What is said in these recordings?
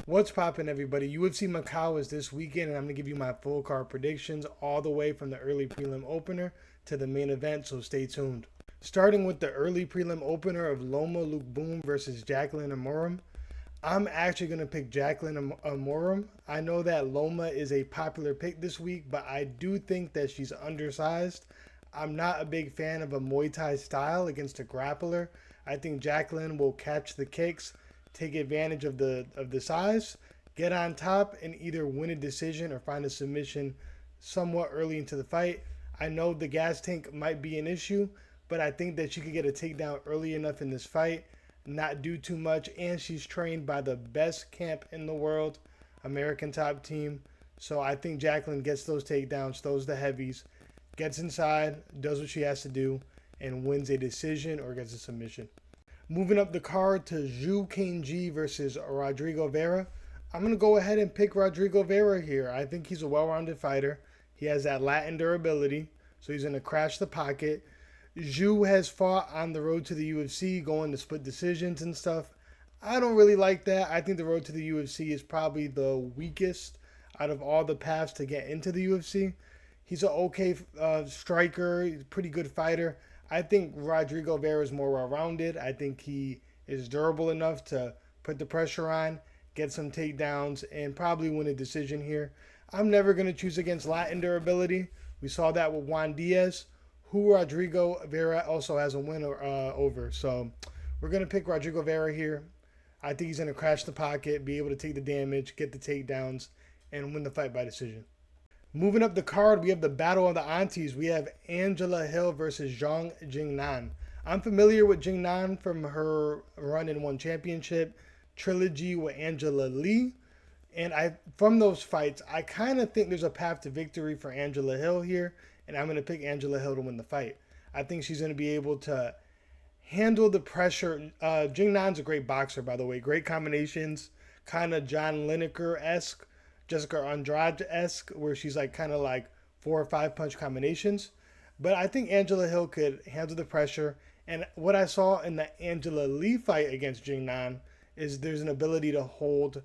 What's poppin', everybody? UFC Macau is this weekend, and I'm going to give you my full card predictions all the way from the early prelim opener to the main event, so stay tuned. Starting with the early prelim opener of Loma Lookboonmee versus Jaqueline Amorim. I'm actually going to pick Jaqueline Amorim. I know that Loma is a popular pick this week, but I do think that she's undersized. I'm not a big fan of a Muay Thai style against a grappler. I think Jaqueline will catch the kicks, take advantage of the size, get on top, and either win a decision or find a submission somewhat early into the fight. I know the gas tank might be an issue, but I think that she could get a takedown early enough in this fight, not do too much, and she's trained by the best camp in the world, American Top Team. So I think Jaqueline gets those takedowns, throws the heavies, gets inside, does what she has to do, and wins a decision or gets a submission. Moving up the card to Kangjie versus Rodrigo Vera. I'm going to go ahead and pick Rodrigo Vera here. I think he's a well-rounded fighter. He has that Latin durability, so he's going to crash the pocket. Zhu has fought on the road to the UFC, going to split decisions and stuff. I don't really like that. I think the road to the UFC is probably the weakest out of all the paths to get into the UFC. He's an okay striker, he's a pretty good fighter. I think Rodrigo Vera is more well-rounded. I think he is durable enough to put the pressure on, get some takedowns, and probably win a decision here. I'm never going to choose against Latin durability. We saw that with Juan Diaz, who Rodrigo Vera also has a win over. So we're going to pick Rodrigo Vera here. I think he's going to crash the pocket, be able to take the damage, get the takedowns, and win the fight by decision. Moving up the card, we have the Battle of the Aunties. We have Angela Hill versus Jingnan. I'm familiar with Jingnan from her run in One Championship, trilogy with Angela Lee. And from those fights, I kind of think there's a path to victory for Angela Hill here. And I'm going to pick Angela Hill to win the fight. I think she's going to be able to handle the pressure. Jingnan's a great boxer, by the way. Great combinations. Kind of John Lineker-esque. Jessica Andrade-esque, where she's like kind of like 4 or 5 punch combinations. But I think Angela Hill could handle the pressure. And what I saw in the Angela Lee fight against Jingnan is there's an ability to hold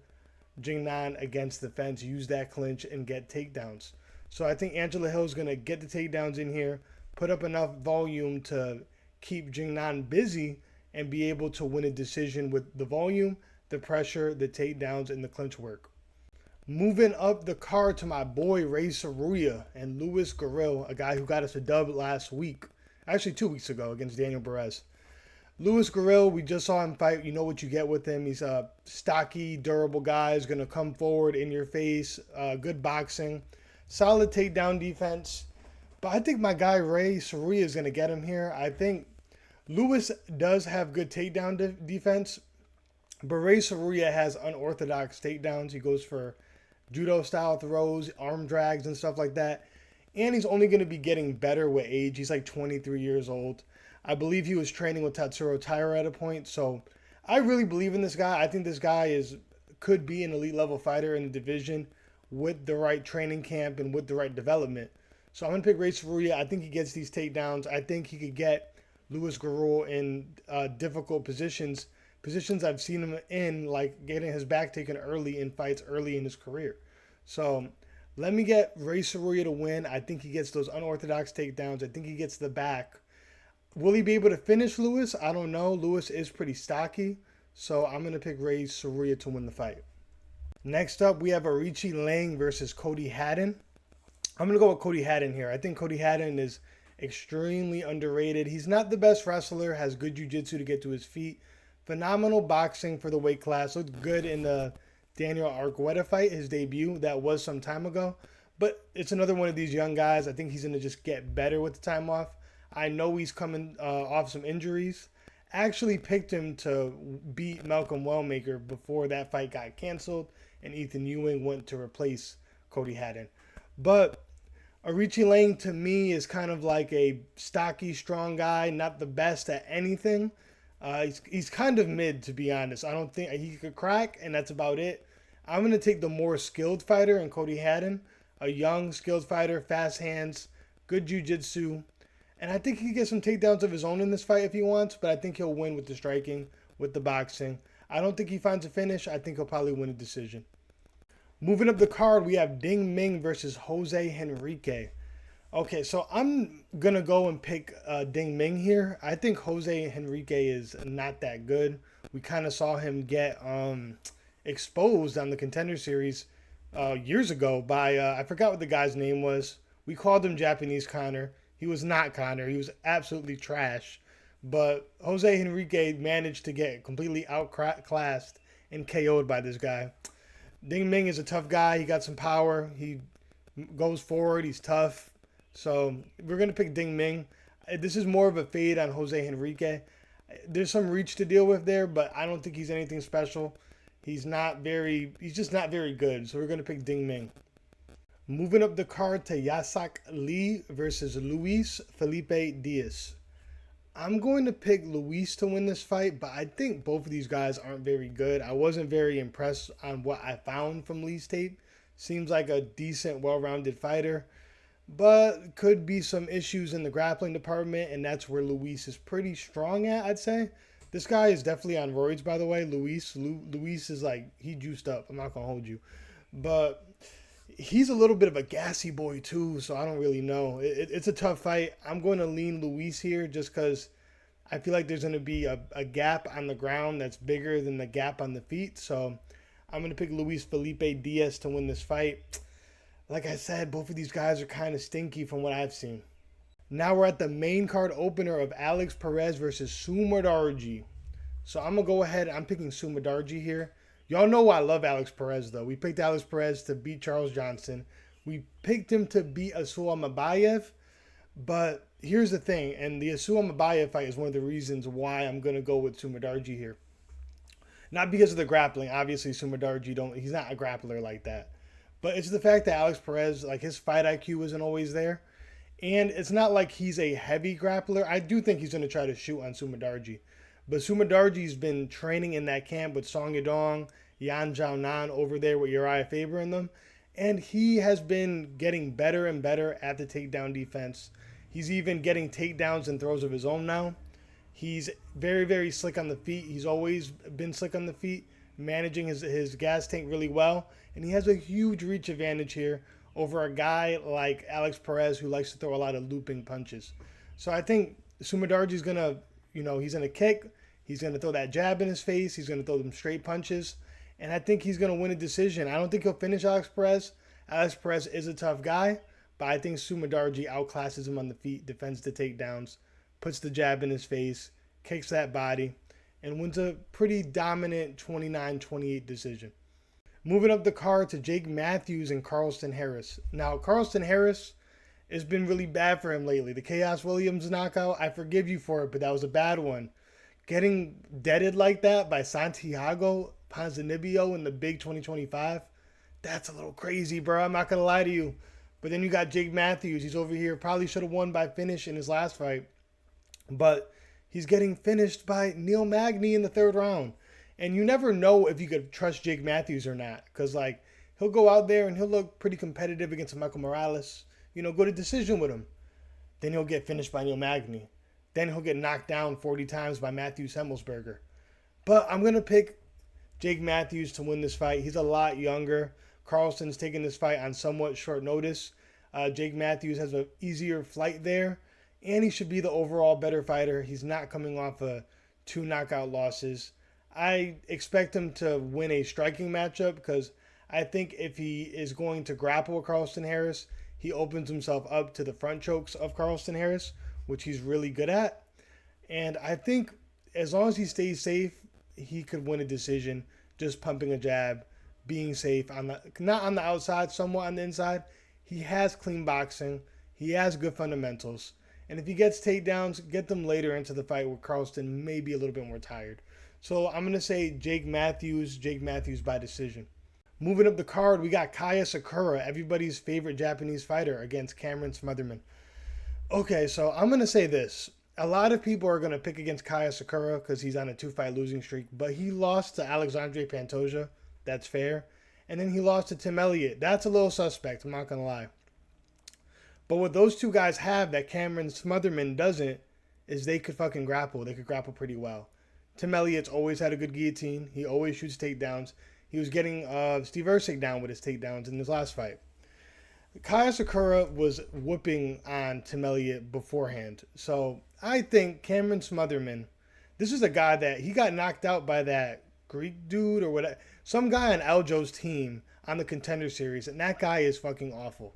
Jingnan against the fence, use that clinch, and get takedowns. So I think Angela Hill is going to get the takedowns in here, put up enough volume to keep Jingnan busy, and be able to win a decision with the volume, the pressure, the takedowns, and the clinch work. Moving up the card to my boy Ray Tsuruya and Luis Gurule, a guy who got us a dub last week. Actually 2 weeks ago against Daniel Perez. Luis Gurule, we just saw him fight. You know what you get with him. He's a stocky, durable guy. He's going to come forward in your face. Good boxing. Solid takedown defense. But I think my guy Ray Tsuruya is going to get him here. I think Luis does have good takedown defense. But Ray Tsuruya has unorthodox takedowns. He goes for judo-style throws, arm drags, and stuff like that. And he's only going to be getting better with age. He's like 23 years old. I believe he was training with Teixeira at a point. So I really believe in this guy. I think this guy could be an elite-level fighter in the division with the right training camp and with the right development. So I'm going to pick Ray Tsuruya. I think he gets these takedowns. I think he could get Luis Gurule in difficult positions I've seen him in, like getting his back taken early in fights early in his career. So let me get Ray Tsuruya to win. I think he gets those unorthodox takedowns. I think he gets the back. Will he be able to finish Luis? I don't know. Luis is pretty stocky. So I'm going to pick Ray Tsuruya to win the fight. Next up, we have Aoriqileng versus Cody Haddon. I'm going to go with Cody Haddon here. I think Cody Haddon is extremely underrated. He's not the best wrestler, has good jiu-jitsu to get to his feet. Phenomenal boxing for the weight class. Looked good in the Daniel Argueta fight, his debut. That was some time ago. But it's another one of these young guys. I think he's going to just get better with the time off. I know he's coming off some injuries. Actually picked him to beat Malcolm Wellmaker before that fight got canceled and Ethan Ewing went to replace Cody Haddon. But Aoriqileng to me is kind of like a stocky, strong guy, not the best at anything. He's kind of mid, to be honest. I don't think he could crack, and that's about it. I'm going to take the more skilled fighter in Cody Haddon. A young, skilled fighter, fast hands, good jiu-jitsu. And I think he can get some takedowns of his own in this fight if he wants, but I think he'll win with the striking, with the boxing. I don't think he finds a finish. I think he'll probably win a decision. Moving up the card, we have Ding Meng versus José Henrique. Okay, so I'm going to go and pick Ding Meng here. I think José Henrique is not that good. We kind of saw him get exposed on the Contender Series years ago by, I forgot what the guy's name was. We called him Japanese Connor. He was not Connor. He was absolutely trash. But José Henrique managed to get completely outclassed and KO'd by this guy. Ding Meng is a tough guy. He got some power. He goes forward. He's tough. So we're going to pick Ding Meng. This is more of a fade on José Henrique. There's some reach to deal with there, but I don't think he's anything special. He's just not very good. So we're going to pick Ding Meng. Moving up the card to YiSak Li versus Luis Felipe Diaz. I'm going to pick Luis to win this fight, but I think both of these guys aren't very good. I wasn't very impressed on what I found from Lee's tape. Seems like a decent, well-rounded fighter, but could be some issues in the grappling department, and that's where Luis is pretty strong at, I'd say. This guy is definitely on roids, by the way. Luis is like, he juiced up. I'm not going to hold you. But he's a little bit of a gassy boy too, so I don't really know. It's a tough fight. I'm going to lean Luis here just because I feel like there's going to be a gap on the ground that's bigger than the gap on the feet. So I'm going to pick Luis Felipe Diaz to win this fight. Like I said, both of these guys are kind of stinky from what I've seen. Now we're at the main card opener of Alex Perez versus Sumudaerji. So I'm going to go ahead. I'm picking Sumudaerji here. Y'all know I love Alex Perez, though. We picked Alex Perez to beat Charles Johnson. We picked him to beat Asua Mabayev. But here's the thing, and the Asua Mabayev fight is one of the reasons why I'm going to go with Sumudaerji here. Not because of the grappling. Obviously, Sumudaerji, he's not a grappler like that. But it's the fact that Alex Perez, like his fight IQ isn't always there. And it's not like he's a heavy grappler. I do think he's going to try to shoot on Sumudaerji. But Sumudaerji's been training in that camp with Song Yadong, Yan Zhaonan over there with Uriah Faber in them. And he has been getting better and better at the takedown defense. He's even getting takedowns and throws of his own now. He's very, very slick on the feet. He's always been slick on the feet, managing his gas tank really well. And he has a huge reach advantage here over a guy like Alex Perez who likes to throw a lot of looping punches. So I think Sumudaerji's going to, he's going to kick. He's going to throw that jab in his face. He's going to throw them straight punches. And I think he's going to win a decision. I don't think he'll finish Alex Perez. Alex Perez is a tough guy. But I think Sumudaerji outclasses him on the feet, defends the takedowns, puts the jab in his face, kicks that body, and wins a pretty dominant 29-28 decision. Moving up the card to Jake Matthews and Carlston Harris. Now, Carlston Harris has been really bad for him lately. The Chaos Williams knockout, I forgive you for it, but that was a bad one. Getting deaded like that by Santiago Ponzinibbio in the big 2025, that's a little crazy, bro. I'm not going to lie to you. But then you got Jake Matthews. He's over here. Probably should have won by finish in his last fight. But he's getting finished by Neil Magny in the third round. And you never know if you could trust Jake Matthews or not. Because, he'll go out there and he'll look pretty competitive against Michael Morales. Go to decision with him. Then he'll get finished by Neil Magny. Then he'll get knocked down 40 times by Matthews Hemmelsberger. But I'm going to pick Jake Matthews to win this fight. He's a lot younger. Carlston's taking this fight on somewhat short notice. Jake Matthews has an easier flight there. And he should be the overall better fighter. He's not coming off of 2 knockout losses. I expect him to win a striking matchup because I think if he is going to grapple with Carlston Harris, he opens himself up to the front chokes of Carlston Harris, which he's really good at. And I think as long as he stays safe, he could win a decision just pumping a jab, being safe, not on the outside, somewhat on the inside. He has clean boxing. He has good fundamentals. And if he gets takedowns, get them later into the fight where Carlston may be a little bit more tired. So I'm going to say Jake Matthews by decision. Moving up the card, we got Kaya Sakura, everybody's favorite Japanese fighter, against Cameron Smotherman. Okay, so I'm going to say this. A lot of people are going to pick against Kaya Sakura because he's on a 2-fight losing streak, but he lost to Alexandre Pantoja. That's fair. And then he lost to Tim Elliott. That's a little suspect, I'm not going to lie. But what those two guys have that Cameron Smotherman doesn't is they could fucking grapple. They could grapple pretty well. Tim Elliott's always had a good guillotine. He always shoots takedowns. He was getting Steve Erceg down with his takedowns in his last fight. Kai Asakura was whooping on Tim Elliott beforehand. So I think Cameron Smotherman, this is a guy that he got knocked out by that Greek dude or whatever. Some guy on Aljo's team on the Contender Series, and that guy is fucking awful.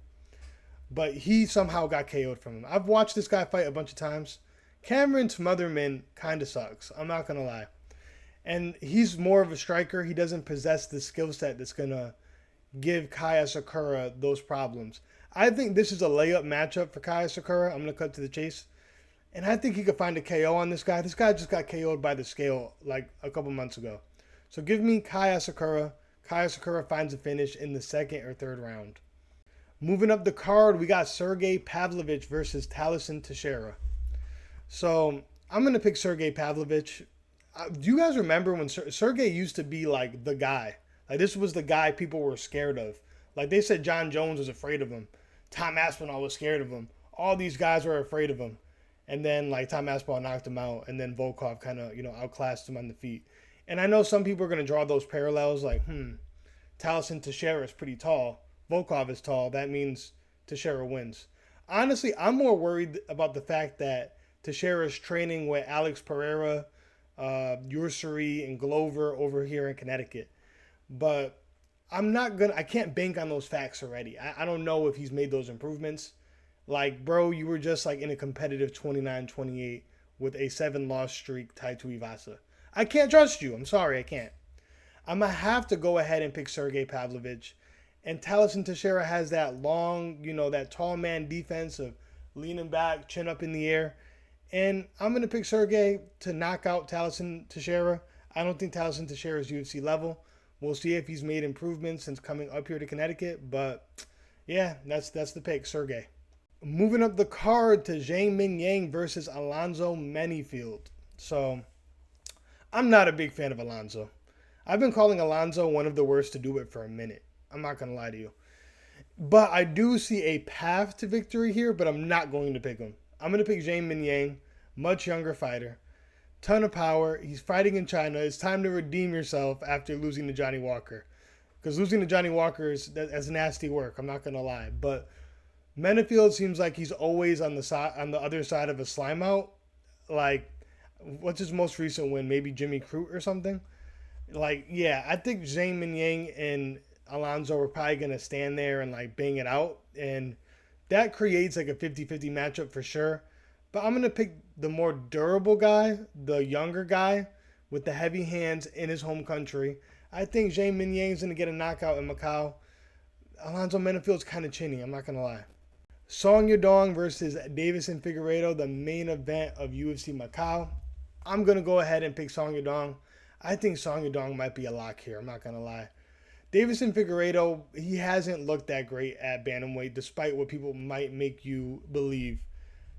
But he somehow got KO'd from him. I've watched this guy fight a bunch of times. Cameron Smotherman kind of sucks. I'm not going to lie. And he's more of a striker. He doesn't possess the skill set that's going to give Kai Asakura those problems. I think this is a layup matchup for Kai Asakura. I'm going to cut to the chase. And I think he could find a KO on this guy. This guy just got KO'd by the scale like a couple months ago. So give me Kai Asakura. Kai Asakura finds a finish in the second or third round. Moving up the card, we got Sergei Pavlovich versus Tallison Teixeira. So I'm going to pick Sergei Pavlovich. Do you guys remember when Sergei used to be like the guy? Like this was the guy people were scared of. Like they said John Jones was afraid of him. Tom Aspinall was scared of him. All these guys were afraid of him. And then like Tom Aspinall knocked him out, and then Volkov kind of, outclassed him on the feet. And I know some people are going to draw those parallels like, Tallison Teixeira is pretty tall. Volkov is tall. That means Teixeira wins. Honestly, I'm more worried about the fact that Teixeira is training with Alex Pereira, Ursary, and Glover over here in Connecticut. But I can't bank on those facts already. I don't know if he's made those improvements. Like, bro, you were just like in a competitive 29-28 with a 7-loss streak tied to Ivasa. I can't trust you. I'm sorry, I can't. I'm going to have to go ahead and pick Sergei Pavlovich. And Tallison Teixeira has that long, that tall man defense of leaning back, chin up in the air. And I'm going to pick Sergei to knock out Tallison Teixeira. I don't think Tallison Teixeira is UFC level. We'll see if he's made improvements since coming up here to Connecticut. But, yeah, that's the pick, Sergei. Moving up the card to Zhang Mingyang versus Alonzo Menifield. So, I'm not a big fan of Alonzo. I've been calling Alonzo one of the worst to do it for a minute. I'm not going to lie to you. But I do see a path to victory here, but I'm not going to pick him. I'm going to pick Zhang Mingyang, much younger fighter. Ton of power. He's fighting in China. It's time to redeem yourself after losing to Johnny Walker. Because losing to Johnny Walker that's nasty work. I'm not going to lie. But Menifield seems like he's always on the other side of a slime out. Like, what's his most recent win? Maybe Jimmy Crute or something? Like, yeah, I think Zhang Mingyang and Alonzo are probably going to stand there and, like, bang it out. And that creates, like, a 50-50 matchup for sure. But I'm going to pick the more durable guy, the younger guy, with the heavy hands in his home country. I think Zhang Mingyang's going to get a knockout in Macau. Alonzo Menifield's kind of chinny, I'm not going to lie. Song Yadong versus Deiveson Figueiredo, the main event of UFC Macau. I'm going to go ahead and pick Song Yadong. I think Song Yadong might be a lock here, I'm not going to lie. Deiveson Figueiredo, he hasn't looked that great at bantamweight, despite what people might make you believe.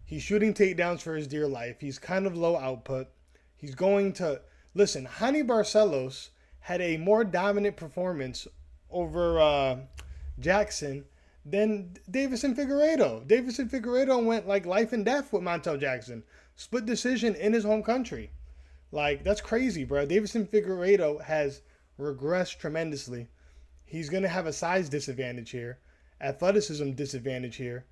He's shooting takedowns for his dear life. He's kind of low output. He's going to... Listen, Hani Barcelos had a more dominant performance over Jackson than Deiveson Figueiredo. Deiveson Figueiredo went like life and death with Montel Jackson. Split decision in his home country. Like, that's crazy, bro. Deiveson Figueiredo has regressed tremendously. He's going to have a size disadvantage here, athleticism disadvantage here,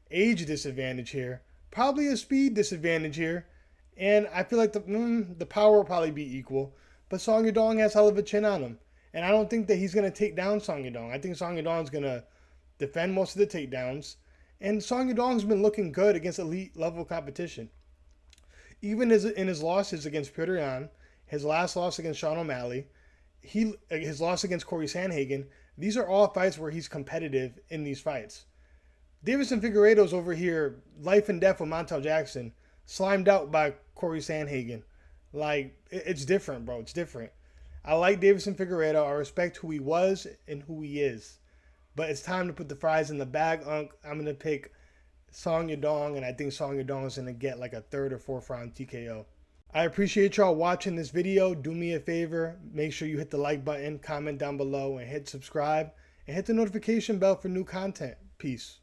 age disadvantage here, probably a speed disadvantage here, and I feel like the power will probably be equal, but Song Yadong has hell of a chin on him, and I don't think that he's going to take down Song Yadong. I think Song Yadong's going to defend most of the takedowns, and Song Yadong's been looking good against elite level competition. Even in his losses against Petr Yan, his last loss against Sean O'Malley, his loss against Corey Sandhagen, these are all fights where he's competitive in these fights. Deiveson Figueiredo's over here, life and death with Montel Jackson, slimed out by Corey Sandhagen. Like, it's different, bro. It's different. I like Deiveson Figueiredo. I respect who he was and who he is. But it's time to put the fries in the bag, Unc. I'm going to pick Song Yadong, and I think Song Yadong is going to get like a 3rd or 4th round TKO. I appreciate y'all watching this video. Do me a favor. Make sure you hit the like button, comment down below, and hit subscribe. And hit the notification bell for new content. Peace.